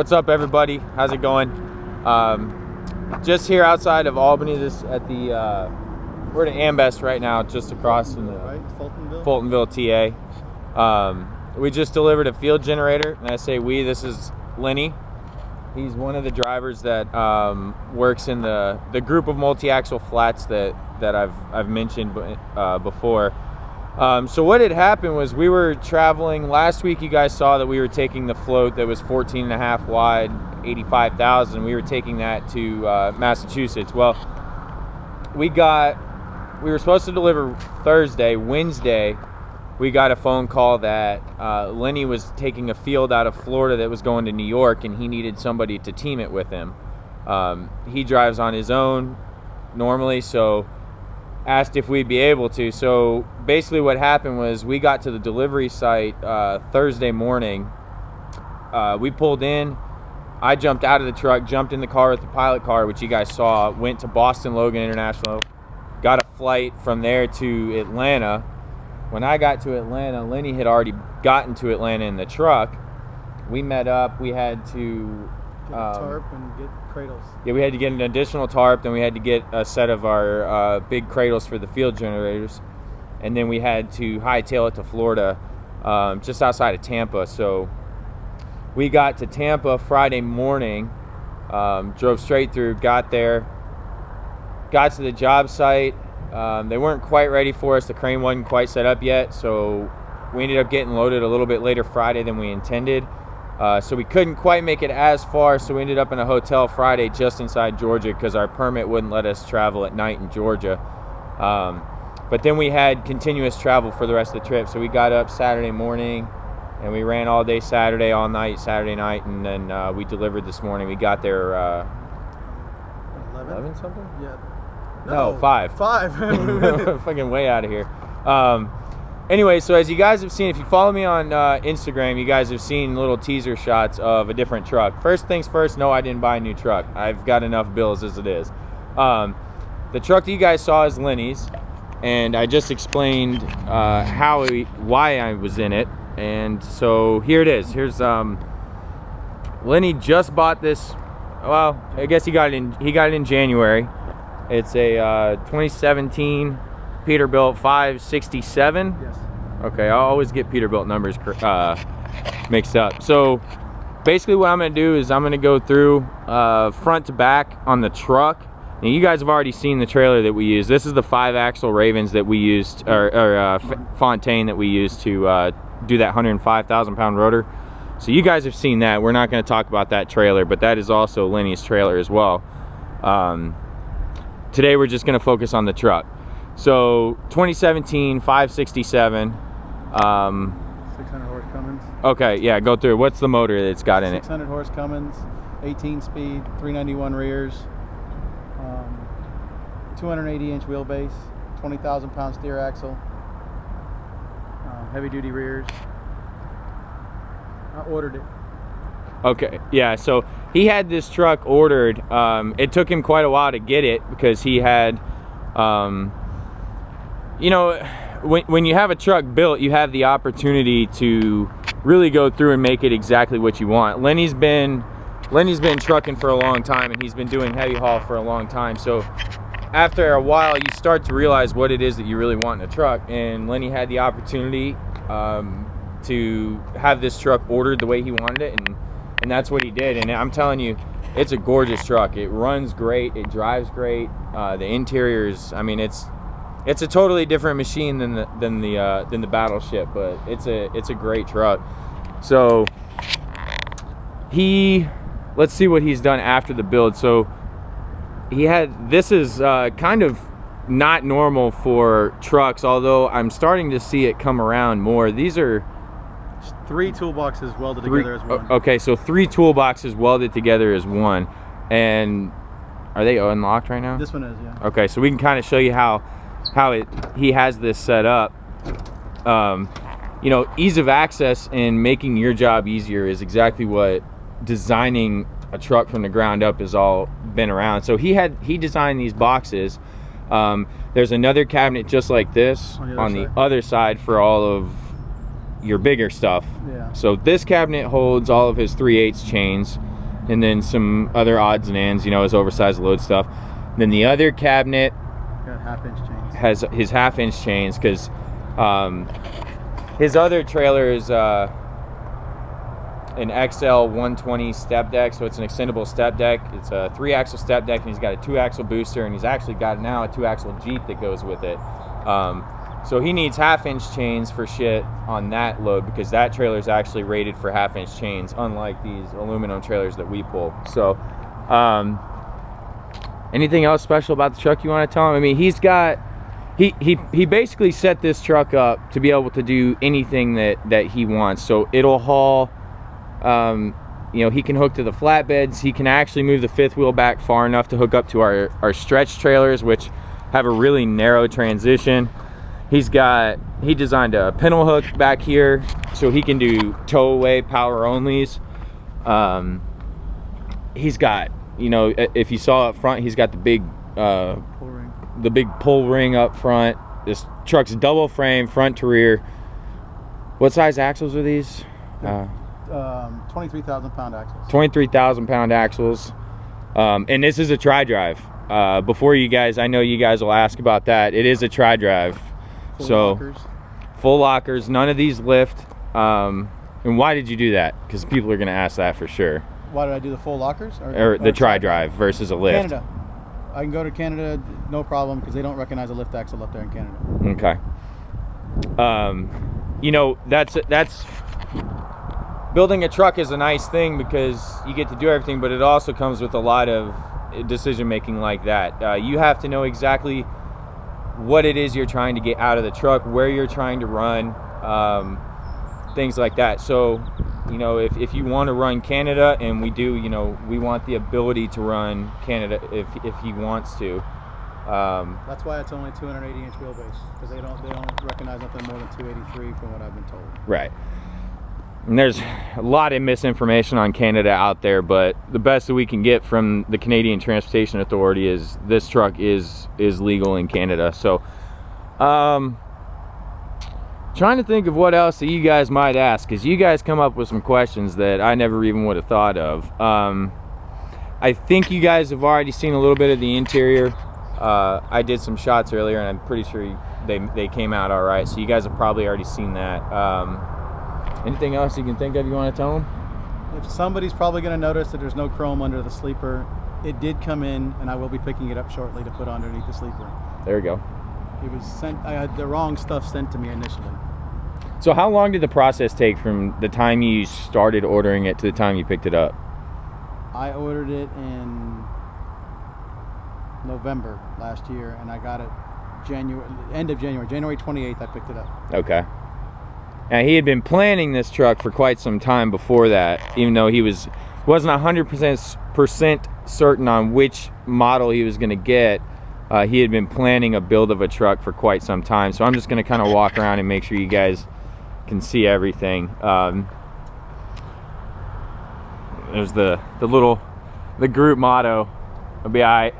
What's up, everybody? How's it going? Just here outside of Albany, we're at Ambest right now, just across from the Fultonville, TA. We just delivered a field generator, and I say we, this is Lenny. He's one of the drivers that works in the group of multi-axle flats that I've mentioned before. So what had happened was we were traveling last week. You guys saw that we were taking the float that was 14.5 wide, 85,000. We were taking that to Massachusetts. Well, we were supposed to deliver Thursday. Wednesday, we got a phone call that Lenny was taking a field out of Florida that was going to New York, and he needed somebody to team it with him. He drives on his own normally, so asked if we'd be able to. So basically what happened was we got to the delivery site Thursday morning. We pulled in. I jumped out of the truck, jumped in the car with the pilot car, which you guys saw, went to Boston Logan International, got a flight from there to Atlanta. When I got to Atlanta, Lenny had already gotten to Atlanta in the truck. We met up. We had to get a tarp and get cradles. Yeah, we had to get an additional tarp, then we had to get a set of our big cradles for the field generators, and then we had to hightail it to Florida, just outside of Tampa. So we got to Tampa Friday morning, drove straight through, got there, got to the job site. They weren't quite ready for us. The crane wasn't quite set up yet, so we ended up getting loaded a little bit later Friday than we intended. So we couldn't quite make it as far, so we ended up in a hotel Friday just inside Georgia because our permit wouldn't let us travel at night in Georgia. But then we had continuous travel for the rest of the trip, so we got up Saturday morning and we ran all day Saturday, all night Saturday night, and then we delivered this morning. We got there 11 something? Yeah. No, 5. 5. Fucking way out of here. Anyway, so as you guys have seen, if you follow me on Instagram, you guys have seen little teaser shots of a different truck. First things first, no, I didn't buy a new truck. I've got enough bills as it is. The truck that you guys saw is Lenny's, and I just explained why I was in it. And so here it is. Here's Lenny just bought this. Well, I guess he got it in January. It's a 2017 Peterbilt 567. Yes. Okay, I always get Peterbilt numbers mixed up. So basically what I'm going to do is I'm going to go through front to back on the truck. Now, you guys have already seen the trailer that we use. This is the 5-axle Ravens that we used, or Fontaine that we used to do that 105,000 pound rotor. So you guys have seen that. We're not going to talk about that trailer, but that is also Lenny's trailer as well. Today we're just going to focus on the truck. So 2017 567. 600 horse Cummins. Okay, yeah, go through. What's the motor that it's got in it? 600 horse Cummins, 18 speed, 391 rears, 280 inch wheelbase, 20,000 pound steer axle, heavy duty rears. I ordered it. Okay, yeah, so he had this truck ordered. It took him quite a while to get it because he had, you know, when you have a truck built, you have the opportunity to really go through and make it exactly what you want. Lenny's been trucking for a long time, and he's been doing heavy haul for a long time. So after a while, you start to realize what it is that you really want in a truck. And Lenny had the opportunity to have this truck ordered the way he wanted it, and that's what he did. And I'm telling you, it's a gorgeous truck. It runs great. It drives great. The interiors, I mean, it's a totally different machine than the Battleship, but it's a great truck. So let's see what he's done after the build. So this is kind of not normal for trucks, although I'm starting to see it come around more. These are 3 toolboxes welded together as one. Okay, so 3 toolboxes welded together as one. And are they unlocked right now? This one is, yeah. Okay, so we can kind of show you how he has this set up. You know, ease of access and making your job easier is exactly what designing a truck from the ground up has all been around. So he designed these boxes. There's another cabinet just like this on the other side for all of your bigger stuff. Yeah. So this cabinet holds all of his 3/8 chains. and then some other odds and ends, you know, his oversized load stuff. Then the other cabinet got half-inch chains. Has his half-inch chains, because his other trailer is an XL 120 step deck, so it's an extendable step deck. It's a 3-axle step deck, and he's got a 2-axle booster, and he's actually got now a 2-axle Jeep that goes with it. So he needs half-inch chains for shit on that load, because that trailer is actually rated for half-inch chains, unlike these aluminum trailers that we pull. So anything else special about the truck you want to tell him? I mean, he's got, he basically set this truck up to be able to do anything that he wants. So it'll haul, you know, he can hook to the flatbeds. He can actually move the fifth wheel back far enough to hook up to our stretch trailers, which have a really narrow transition. He designed a pintle hook back here, so he can do tow away power onlys. He's got, you know, if you saw up front, he's got the big pull ring up front. This truck's double frame, front to rear. What size axles are these? 23,000 pound axles. 23,000 pound axles. And this is a tri-drive. Before you guys, I know you guys will ask about that. It is a tri-drive. Full lockers. None of these lift. And why did you do that? Because people are going to ask that for sure. Why did I do the full lockers? Or the tri-drive versus a lift? Canada. I can go to Canada, no problem, because they don't recognize a lift axle up there in Canada. Okay. You know, that's building a truck is a nice thing because you get to do everything, but it also comes with a lot of decision making like that. You have to know exactly what it is you're trying to get out of the truck, where you're trying to run, things like that. So, you know, if you want to run Canada, and we do, you know, we want the ability to run Canada if he wants to. That's why it's only 280-inch wheelbase, because they don't recognize nothing more than 283 from what I've been told. Right. And there's a lot of misinformation on Canada out there, but the best that we can get from the Canadian Transportation Authority is this truck is legal in Canada. So trying to think of what else that you guys might ask, because you guys come up with some questions that I never even would have thought of. I think you guys have already seen a little bit of the interior. I did some shots earlier, and I'm pretty sure they came out all right, so you guys have probably already seen that. Anything else you can think of you want to tell them? If somebody's probably going to notice that there's no chrome under the sleeper, it did come in, and I will be picking it up shortly to put underneath the sleeper. There we go. It was sent, I had the wrong stuff sent to me initially. So how long did the process take from the time you started ordering it to the time you picked it up? I ordered it in November last year, and I got it end of January. January 28th, I picked it up. Okay. Now, he had been planning this truck for quite some time before that, even though he wasn't 100% certain on which model he was going to get. He had been planning a build of a truck for quite some time. So I'm just going to kind of walk around and make sure you guys can see everything. There's the group motto. It'll be all right.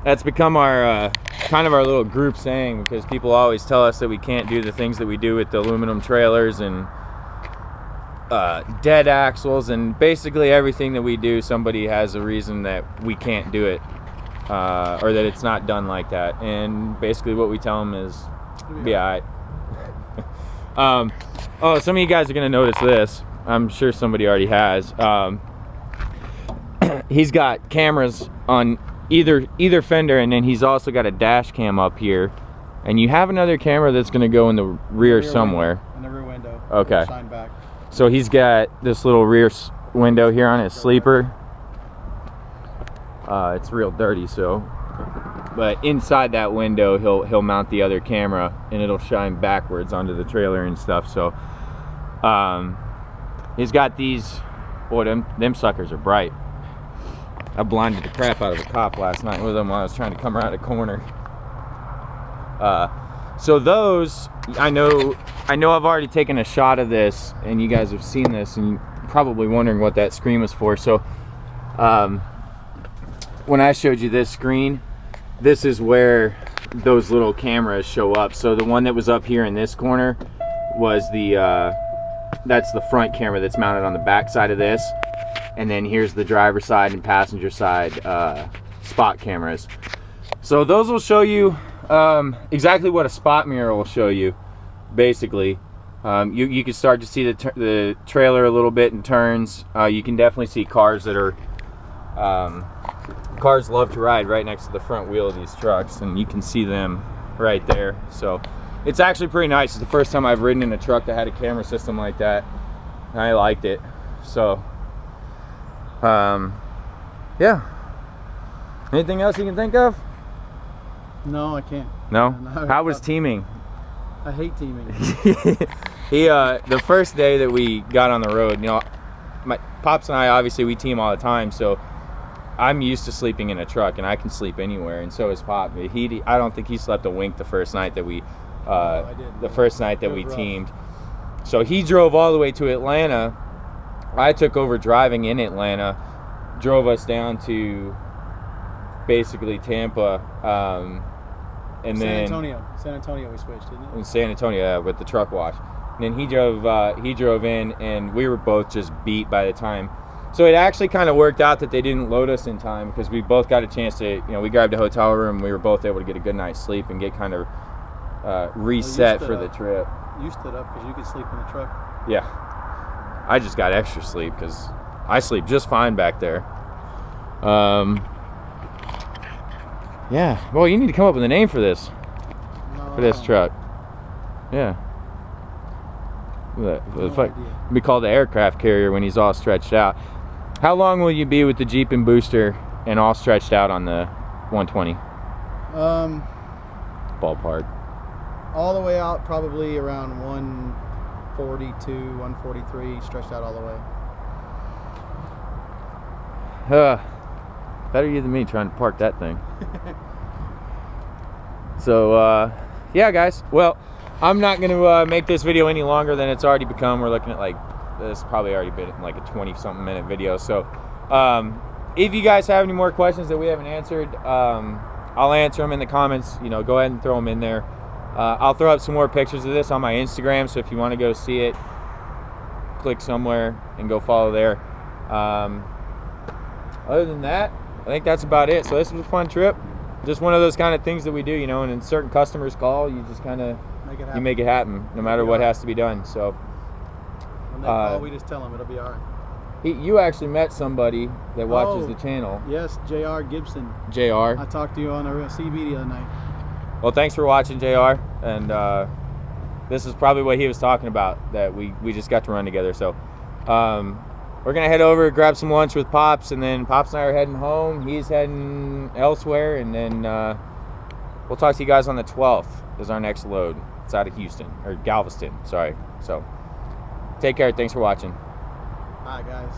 That's become our kind of our little group saying, because people always tell us that we can't do the things that we do with the aluminum trailers and dead axles, and basically everything that we do, somebody has a reason that we can't do it, or that it's not done like that. And basically what we tell them is, be all right. Oh, some of you guys are gonna notice this. I'm sure somebody already has. He's got cameras on either fender, and then he's also got a dash cam up here, and you have another camera that's going to go in the rear somewhere. In the rear window. Okay. Shine back. So he's got this little rear window here on his sleeper. It's real dirty, so, but inside that window he'll mount the other camera, and it'll shine backwards onto the trailer and stuff. So he's got these. Boy, them suckers are bright. I blinded the crap out of a cop last night with them while I was trying to come around a corner. So those, I know I've already taken a shot of this, and you guys have seen this, and you're probably wondering what that screen was for. So when I showed you this screen, this is where those little cameras show up. So the one that was up here in this corner was the that's the front camera that's mounted on the back side of this. And then here's the driver side and passenger side spot cameras. So those will show you exactly what a spot mirror will show you, basically. You can start to see the trailer a little bit in turns. You can definitely see cars that are, cars love to ride right next to the front wheel of these trucks, and you can see them right there. So it's actually pretty nice. It's the first time I've ridden in a truck that had a camera system like that, and I liked it. So yeah. Anything else you can think of? No, I can't. No? No, How was teaming? I hate teaming. The first day that we got on the road, you know, my Pops and I, obviously we team all the time, so I'm used to sleeping in a truck, and I can sleep anywhere, and so is Pop. I don't think he slept a wink the first night that we teamed. So he drove all the way to Atlanta. I took over driving in Atlanta, drove us down to basically Tampa, and then San Antonio we switched, didn't it? In San Antonio, yeah, with the truck wash. And then he drove in, and we were both just beat by the time. So it actually kind of worked out that they didn't load us in time, because we both got a chance to, you know, we grabbed a hotel room, we were both able to get a good night's sleep and get kind of reset for the trip. You stood up because you could sleep in the truck. Yeah. I just got extra sleep because I sleep just fine back there. Yeah. Well, you need to come up with a name for this. For this truck. Yeah. Be called the aircraft carrier when he's all stretched out. How long will you be with the Jeep and booster and all stretched out on the 120? Ballpark. All the way out, probably around 142, 143, stretched out all the way. Better you than me trying to park that thing. So, yeah, guys. Well, I'm not going to make this video any longer than it's already become. We're looking at, like, this probably already been like a 20-something minute video. So, if you guys have any more questions that we haven't answered, I'll answer them in the comments. You know, go ahead and throw them in there. I'll throw up some more pictures of this on my Instagram, so if you want to go see it, click somewhere and go follow there. Other than that, I think that's about it. So this was a fun trip. Just one of those kind of things that we do, you know, and when certain customers call, you just kind of make it happen, no matter what has to be done. So when they call, we just tell them it'll be all right. You actually met somebody that watches the channel. Yes, JR Gibson. JR. I talked to you on the CB the other night. Well, thanks for watching, JR. And this is probably what he was talking about, that we just got to run together. So we're going to head over, grab some lunch with Pops, and then Pops and I are heading home. He's heading elsewhere, and then we'll talk to you guys on the 12th is our next load. It's out of Houston, or Galveston, sorry. So take care. Thanks for watching. Bye, guys.